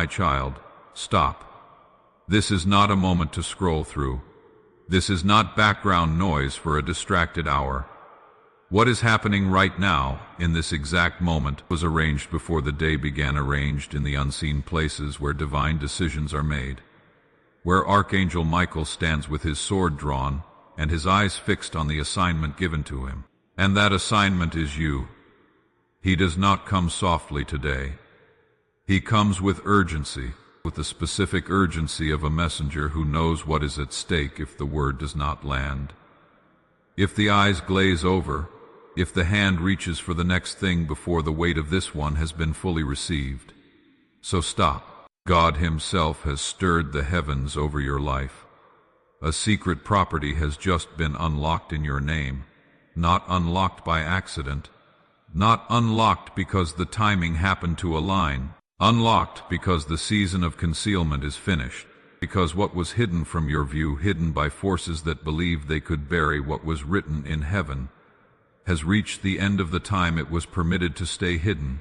My child, stop. This is not a moment to scroll through. This is not background noise for a distracted hour. What is happening right now, in this exact moment, was arranged before the day began, arranged in the unseen places where divine decisions are made, where Archangel Michael stands with his sword drawn and his eyes fixed on the assignment given to him. And that assignment is you. He does not come softly today. He comes with urgency, with the specific urgency of a messenger who knows what is at stake if the word does not land. If the eyes glaze over, if the hand reaches for the next thing before the weight of this one has been fully received. So stop. God Himself has stirred the heavens over your life. A secret property has just been unlocked in your name, not unlocked by accident, not unlocked because the timing happened to align, unlocked because the season of concealment is finished, because what was hidden from your view, hidden by forces that believed they could bury what was written in heaven, has reached the end of the time it was permitted to stay hidden,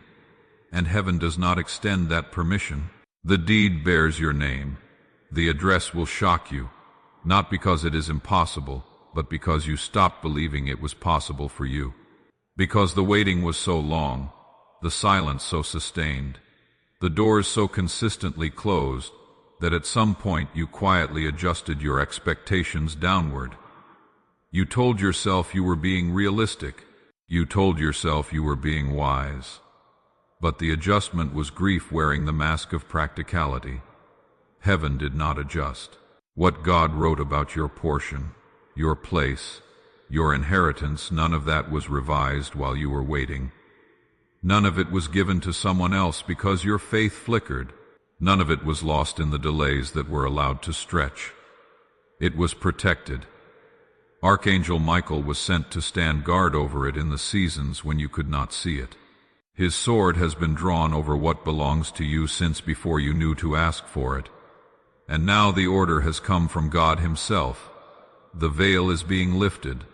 and heaven does not extend that permission. The deed bears your name. The address will shock you, not because it is impossible, but because you stopped believing it was possible for you. Because the waiting was so long, the silence so sustained, the doors so consistently closed, that at some point you quietly adjusted your expectations downward. You told yourself you were being realistic. You told yourself you were being wise. But the adjustment was grief wearing the mask of practicality. Heaven did not adjust. What God wrote about your portion, your place, your inheritance, none of that was revised while you were waiting. None of it was given to someone else because your faith flickered. None of it was lost in the delays that were allowed to stretch. It was protected. Archangel Michael was sent to stand guard over it in the seasons when you could not see it. His sword has been drawn over what belongs to you since before you knew to ask for it. And now the order has come from God Himself. The veil is being lifted.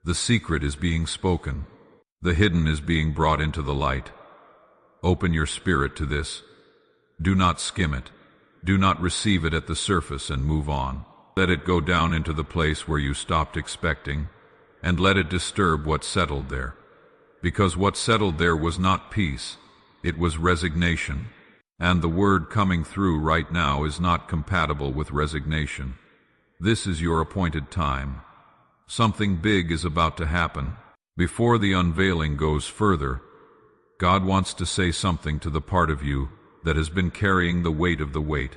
The secret is being spoken. The hidden is being brought into the light. Open your spirit to this. Do not skim it. Do not receive it at the surface and move on. Let it go down into the place where you stopped expecting, and let it disturb what settled there. Because what settled there was not peace, it was resignation. And the word coming through right now is not compatible with resignation. This is your appointed time. Something big is about to happen. Before the unveiling goes further, God wants to say something to the part of you that has been carrying the weight of the weight.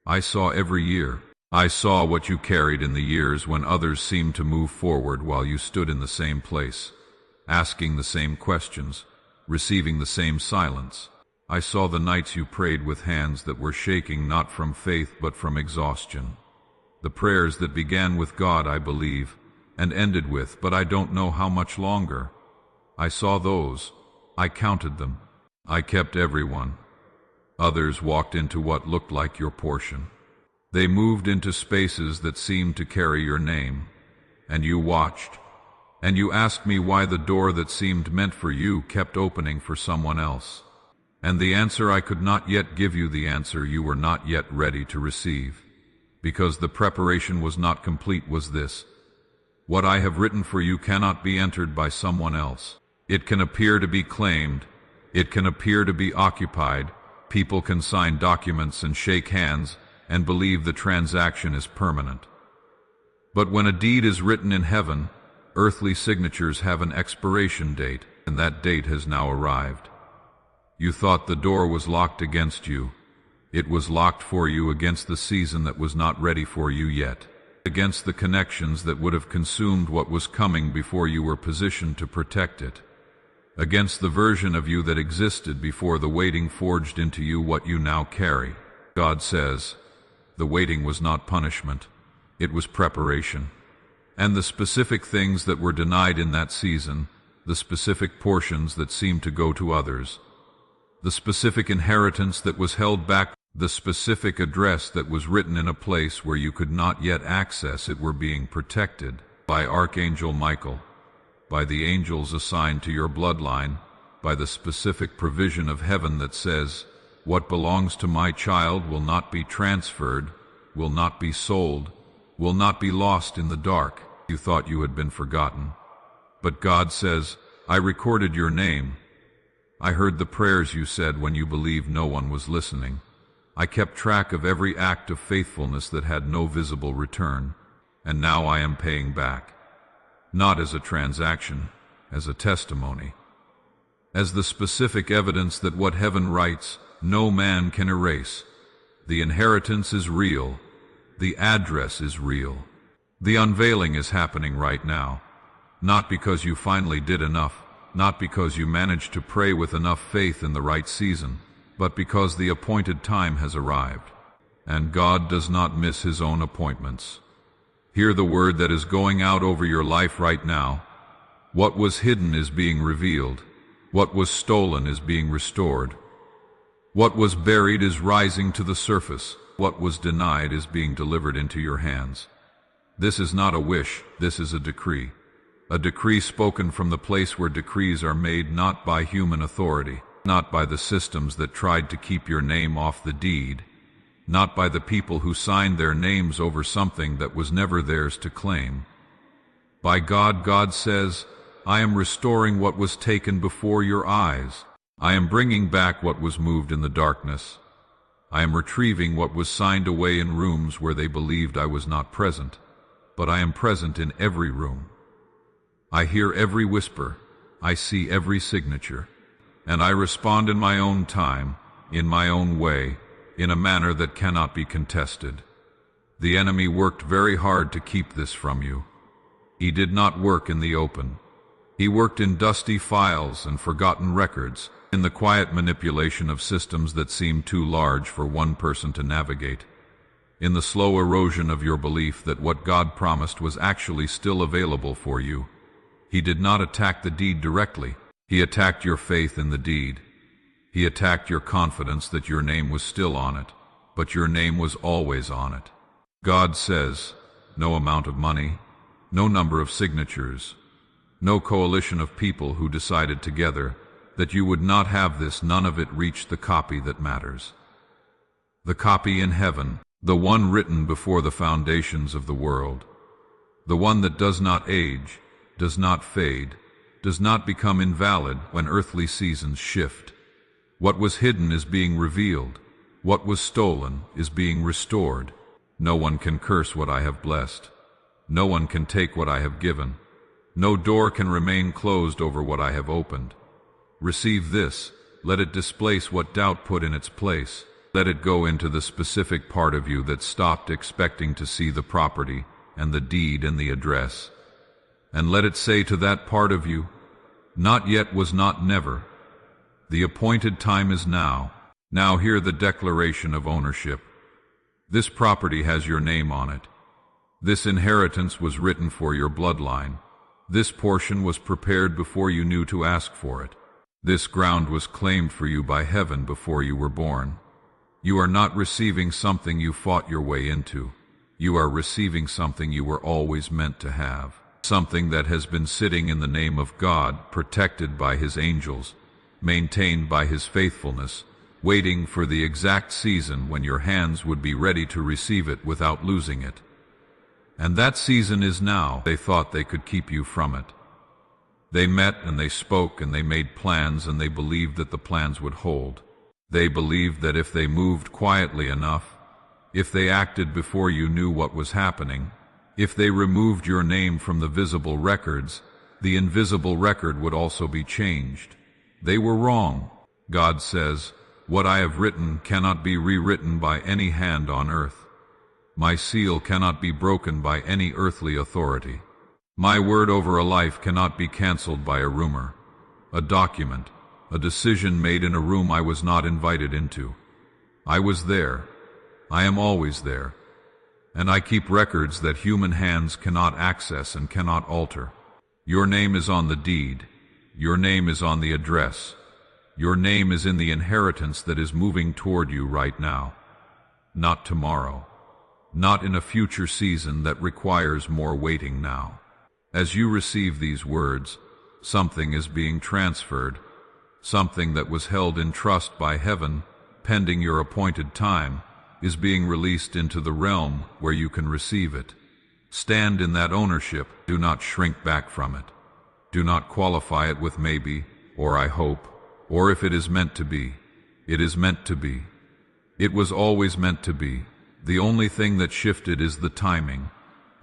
I saw every year. I saw what you carried in the years when others seemed to move forward while you stood in the same place, asking the same questions, receiving the same silence. I saw the nights you prayed with hands that were shaking not from faith but from exhaustion. The prayers that began with God, I believe, and ended with, but I don't know how much longer. I saw those. I counted them. I kept everyone. Others walked into what looked like your portion. They moved into spaces that seemed to carry your name, and you watched, and you asked me why the door that seemed meant for you kept opening for someone else. And the answer I could not yet give you, the answer you were not yet ready to receive, because the preparation was not complete, was this: what I have written for you cannot be entered by someone else. It can appear to be claimed, it can appear to be occupied, people can sign documents and shake hands, and believe the transaction is permanent. But when a deed is written in heaven, earthly signatures have an expiration date, and that date has now arrived. You thought the door was locked against you. It was locked for you against the season that was not ready for you yet, against the connections that would have consumed what was coming before you were positioned to protect it, against the version of you that existed before the waiting forged into you what you now carry. God says, the waiting was not punishment, it was preparation. And the specific things that were denied in that season, the specific portions that seemed to go to others, the specific inheritance that was held back, the specific address that was written in a place where you could not yet access it, were being protected by Archangel Michael, by the angels assigned to your bloodline, by the specific provision of heaven that says, what belongs to my child will not be transferred, will not be sold, will not be lost in the dark. You thought you had been forgotten. But God says, I recorded your name. I heard the prayers you said when you believed no one was listening. I kept track of every act of faithfulness that had no visible return, and now I am paying back. Not as a transaction, as a testimony. As the specific evidence that what heaven writes, no man can erase. The inheritance is real. The address is real. The unveiling is happening right now. Not because you finally did enough, not because you managed to pray with enough faith in the right season, but because the appointed time has arrived. And God does not miss his own appointments. Hear the word that is going out over your life right now. What was hidden is being revealed. What was stolen is being restored. What was buried is rising to the surface. What was denied is being delivered into your hands. This is not a wish, this is a decree. A decree spoken from the place where decrees are made, not by human authority, not by the systems that tried to keep your name off the deed, not by the people who signed their names over something that was never theirs to claim. By God, God says, I am restoring what was taken before your eyes. I am bringing back what was moved in the darkness. I am retrieving what was signed away in rooms where they believed I was not present, but I am present in every room. I hear every whisper, I see every signature, and I respond in my own time, in my own way, in a manner that cannot be contested. The enemy worked very hard to keep this from you. He did not work in the open. He worked in dusty files and forgotten records, in the quiet manipulation of systems that seemed too large for one person to navigate, in the slow erosion of your belief that what God promised was actually still available for you. He did not attack the deed directly. He attacked your faith in the deed. He attacked your confidence that your name was still on it, but your name was always on it. God says, no amount of money, no number of signatures, no coalition of people who decided together that you would not have this, none of it reached the copy that matters. The copy in heaven, the one written before the foundations of the world, the one that does not age, does not fade, does not become invalid when earthly seasons shift. What was hidden is being revealed. What was stolen is being restored. No one can curse what I have blessed. No one can take what I have given. No door can remain closed over what I have opened. Receive this. Let it displace what doubt put in its place. Let it go into the specific part of you that stopped expecting to see the property and the deed and the address. And let it say to that part of you, not yet was not never. The appointed time is now. Now hear the declaration of ownership. This property has your name on it. This inheritance was written for your bloodline. This portion was prepared before you knew to ask for it. This ground was claimed for you by heaven before you were born. You are not receiving something you fought your way into. You are receiving something you were always meant to have. Something that has been sitting in the name of God, protected by his angels, maintained by his faithfulness, waiting for the exact season when your hands would be ready to receive it without losing it. And that season is now. They thought they could keep you from it. They met and they spoke and they made plans, and they believed that the plans would hold. They believed that if they moved quietly enough, if they acted before you knew what was happening, if they removed your name from the visible records, the invisible record would also be changed. They were wrong. God says, what I have written cannot be rewritten by any hand on earth. My seal cannot be broken by any earthly authority. My word over a life cannot be canceled by a rumor, a document, a decision made in a room I was not invited into. I was there. I am always there. And I keep records that human hands cannot access and cannot alter. Your name is on the deed. Your name is on the address. Your name is in the inheritance that is moving toward you right now. Not tomorrow. Not in a future season that requires more waiting now. As you receive these words, something is being transferred, something that was held in trust by heaven, pending your appointed time, is being released into the realm where you can receive it. Stand in that ownership. Do not shrink back from it. Do not qualify it with maybe, or I hope, or if it is meant to be. It is meant to be. It was always meant to be. The only thing that shifted is the timing,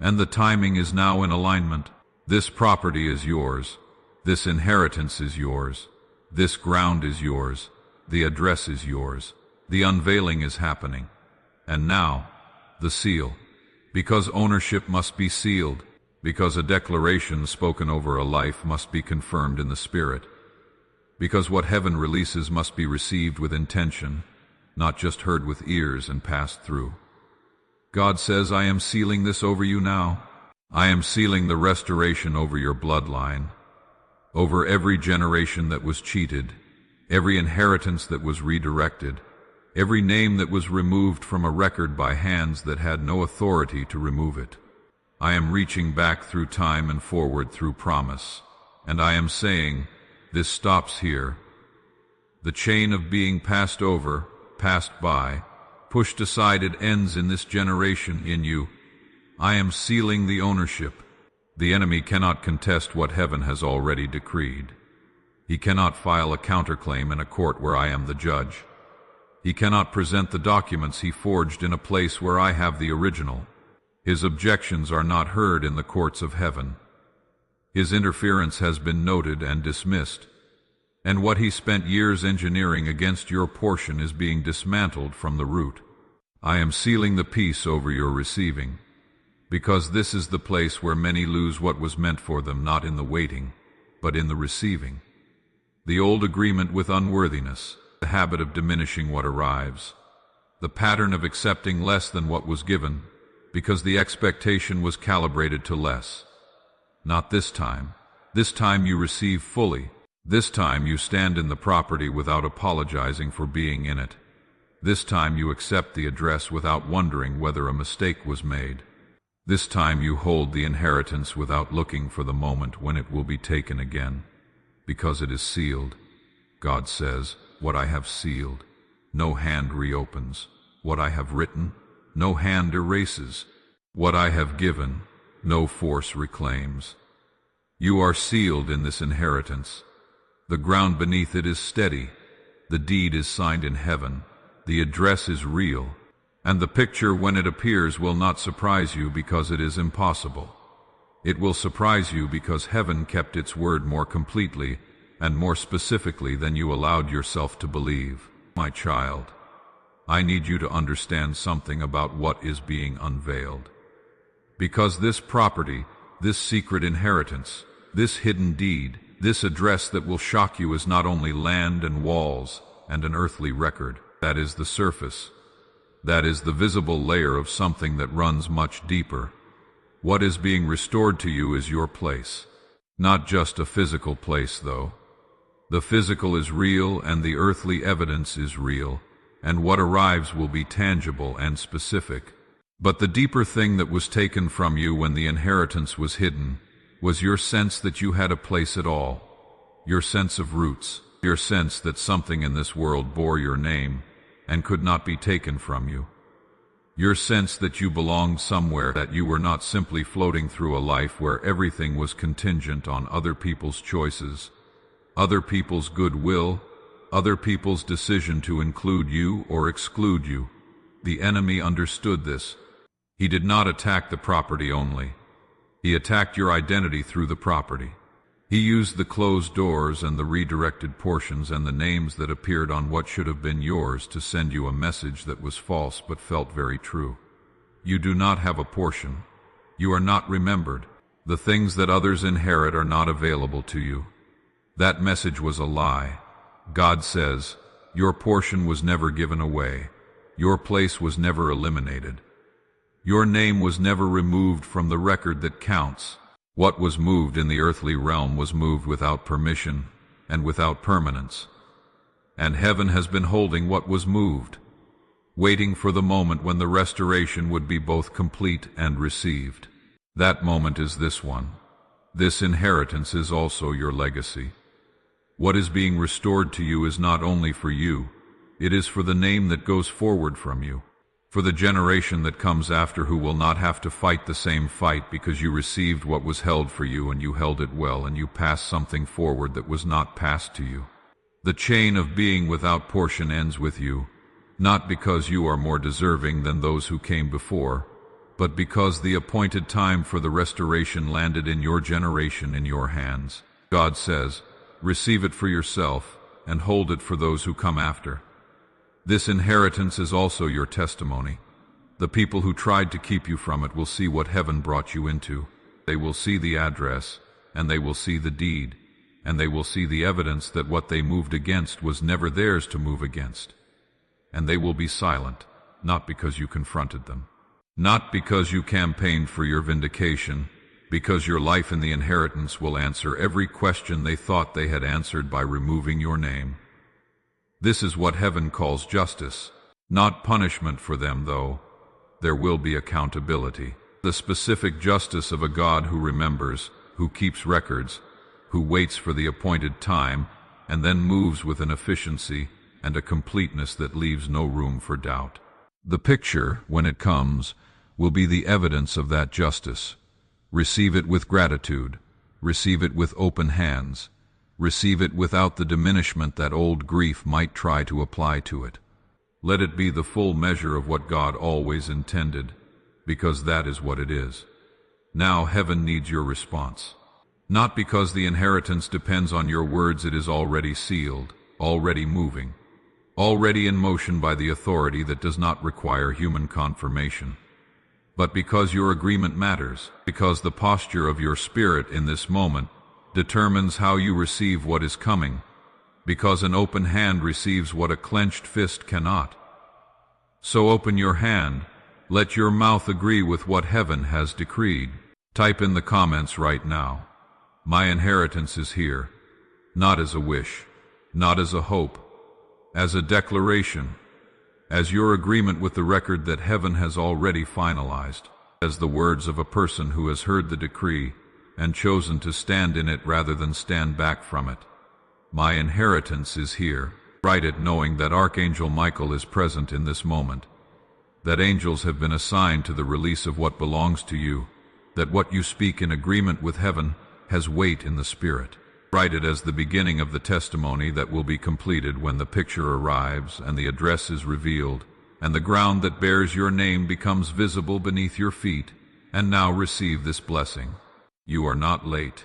and the timing is now in alignment. This property is yours. This inheritance is yours. This ground is yours. The address is yours. The unveiling is happening. And now, the seal. Because ownership must be sealed. Because a declaration spoken over a life must be confirmed in the Spirit. Because what heaven releases must be received with intention, not just heard with ears and passed through. God says, I am sealing this over you now. I am sealing the restoration over your bloodline, over every generation that was cheated, every inheritance that was redirected, every name that was removed from a record by hands that had no authority to remove it. I am reaching back through time and forward through promise, and I am saying, this stops here. The chain of being passed over, passed by, pushed aside, it ends in this generation in you. I am sealing the ownership. The enemy cannot contest what heaven has already decreed. He cannot file a counterclaim in a court where I am the judge. He cannot present the documents he forged in a place where I have the original. His objections are not heard in the courts of heaven. His interference has been noted and dismissed, and what he spent years engineering against your portion is being dismantled from the root. I am sealing the peace over your receiving, because this is the place where many lose what was meant for them, not in the waiting, but in the receiving. The old agreement with unworthiness, the habit of diminishing what arrives, the pattern of accepting less than what was given, because the expectation was calibrated to less. Not this time. This time you receive fully. This time you stand in the property without apologizing for being in it. This time you accept the address without wondering whether a mistake was made. This time you hold the inheritance without looking for the moment when it will be taken again, because it is sealed. God says, what I have sealed, no hand reopens. What I have written, no hand erases. What I have given, no force reclaims. You are sealed in this inheritance. The ground beneath it is steady. The deed is signed in heaven. The address is real. And the picture, when it appears, will not surprise you because it is impossible. It will surprise you because heaven kept its word more completely and more specifically than you allowed yourself to believe. My child, I need you to understand something about what is being unveiled. Because this property, this secret inheritance, this hidden deed, this address that will shock you is not only land and walls and an earthly record. That is the surface. That is the visible layer of something that runs much deeper. What is being restored to you is your place. Not just a physical place, though. The physical is real and the earthly evidence is real, and what arrives will be tangible and specific. But the deeper thing that was taken from you when the inheritance was hidden was your sense that you had a place at all, your sense of roots, your sense that something in this world bore your name and could not be taken from you, your sense that you belonged somewhere, that you were not simply floating through a life where everything was contingent on other people's choices, other people's goodwill, other people's decision to include you or exclude you. The enemy understood this. He did not attack the property only. He attacked your identity through the property. He used the closed doors and the redirected portions and the names that appeared on what should have been yours to send you a message that was false but felt very true. You do not have a portion. You are not remembered. The things that others inherit are not available to you. That message was a lie. God says, your portion was never given away. Your place was never eliminated. Your name was never removed from the record that counts. What was moved in the earthly realm was moved without permission and without permanence. And heaven has been holding what was moved, waiting for the moment when the restoration would be both complete and received. That moment is this one. This inheritance is also your legacy. What is being restored to you is not only for you, It is for the name that goes forward from you, for the generation that comes after who will not have to fight the same fight because you received what was held for you and you held it well and you passed something forward that was not passed to you. The chain of being without portion ends with you, not because you are more deserving than those who came before, but because the appointed time for the restoration landed in your generation in your hands. God says, receive it for yourself and hold it for those who come after. This inheritance is also your testimony. The people who tried to keep you from it will see what heaven brought you into. They will see the address, and they will see the deed, and they will see the evidence that what they moved against was never theirs to move against. And they will be silent, not because you confronted them, not because you campaigned for your vindication, because your life in the inheritance will answer every question they thought they had answered by removing your name. This is what heaven calls justice, not punishment for them, though. There will be accountability. The specific justice of a God who remembers, who keeps records, who waits for the appointed time, and then moves with an efficiency and a completeness that leaves no room for doubt. The picture, when it comes, will be the evidence of that justice. Receive it with gratitude. Receive it with open hands. Receive it without the diminishment that old grief might try to apply to it. Let it be the full measure of what God always intended, because that is what it is. Now heaven needs your response. Not because the inheritance depends on your words, it is already sealed, already moving, already in motion by the authority that does not require human confirmation. But because your agreement matters, because the posture of your spirit in this moment determines how you receive what is coming, because an open hand receives what a clenched fist cannot. So open your hand, let your mouth agree with what heaven has decreed. Type in the comments right now, my inheritance is here, not as a wish, not as a hope, as a declaration, as your agreement with the record that heaven has already finalized, as the words of a person who has heard the decree and chosen to stand in it rather than stand back from it. My inheritance is here. Write it knowing that Archangel Michael is present in this moment, that angels have been assigned to the release of what belongs to you, that what you speak in agreement with heaven has weight in the Spirit. Write it as the beginning of the testimony that will be completed when the picture arrives and the address is revealed, and the ground that bears your name becomes visible beneath your feet. And now receive this blessing. You are not late.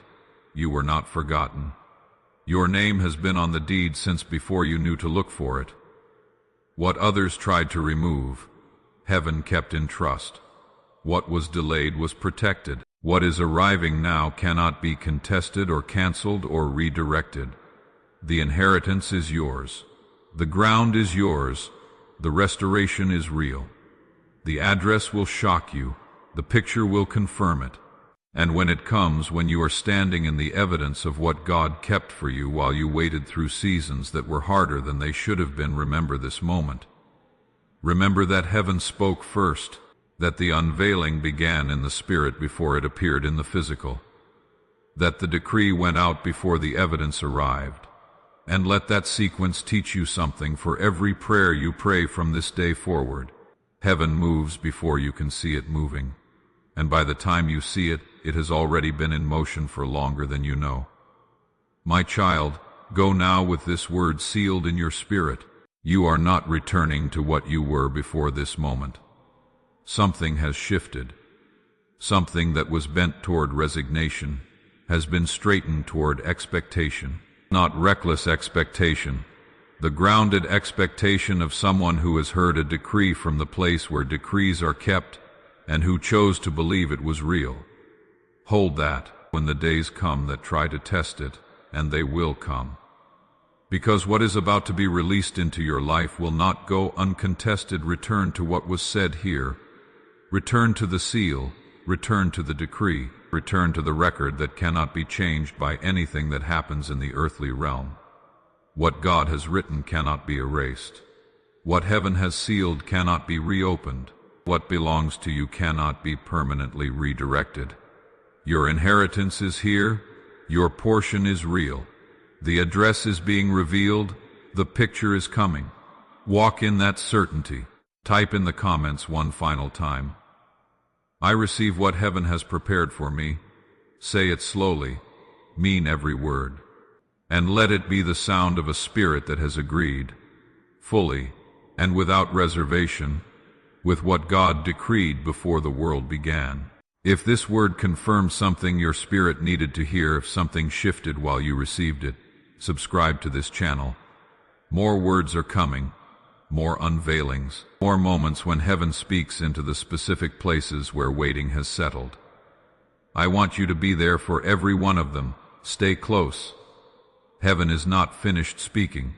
You were not forgotten. Your name has been on the deed since before you knew to look for it. What others tried to remove, heaven kept in trust. What was delayed was protected. What is arriving now cannot be contested or canceled or redirected. The inheritance is yours. The ground is yours. The restoration is real. The address will shock you. The picture will confirm it. And when it comes, when you are standing in the evidence of what God kept for you while you waited through seasons that were harder than they should have been, remember this moment. Remember that heaven spoke first, that the unveiling began in the spirit before it appeared in the physical, that the decree went out before the evidence arrived. And let that sequence teach you something for every prayer you pray from this day forward. Heaven moves before you can see it moving. And by the time you see it, it has already been in motion for longer than you know. My child, go now with this word sealed in your spirit. You are not returning to what you were before this moment. Something has shifted. Something that was bent toward resignation has been straightened toward expectation. Not reckless expectation, the grounded expectation of someone who has heard a decree from the place where decrees are kept and who chose to believe it was real. Hold that when the days come that try to test it, and they will come. Because what is about to be released into your life will not go uncontested. Return to what was said here. Return to the seal. Return to the decree. Return to the record that cannot be changed by anything that happens in the earthly realm. What God has written cannot be erased. What heaven has sealed cannot be reopened. What belongs to you cannot be permanently redirected. Your inheritance is here. Your portion is real. The address is being revealed. The picture is coming. Walk in that certainty. Type in the comments one final time. I receive what heaven has prepared for me. Say it slowly. Mean every word. And let it be the sound of a spirit that has agreed, fully and without reservation, with what God decreed before the world began. If this word confirms something your spirit needed to hear, if something shifted while you received it, subscribe to this channel. More words are coming, more unveilings, more moments when heaven speaks into the specific places where waiting has settled. I want you to be there for every one of them. Stay close. Heaven is not finished speaking.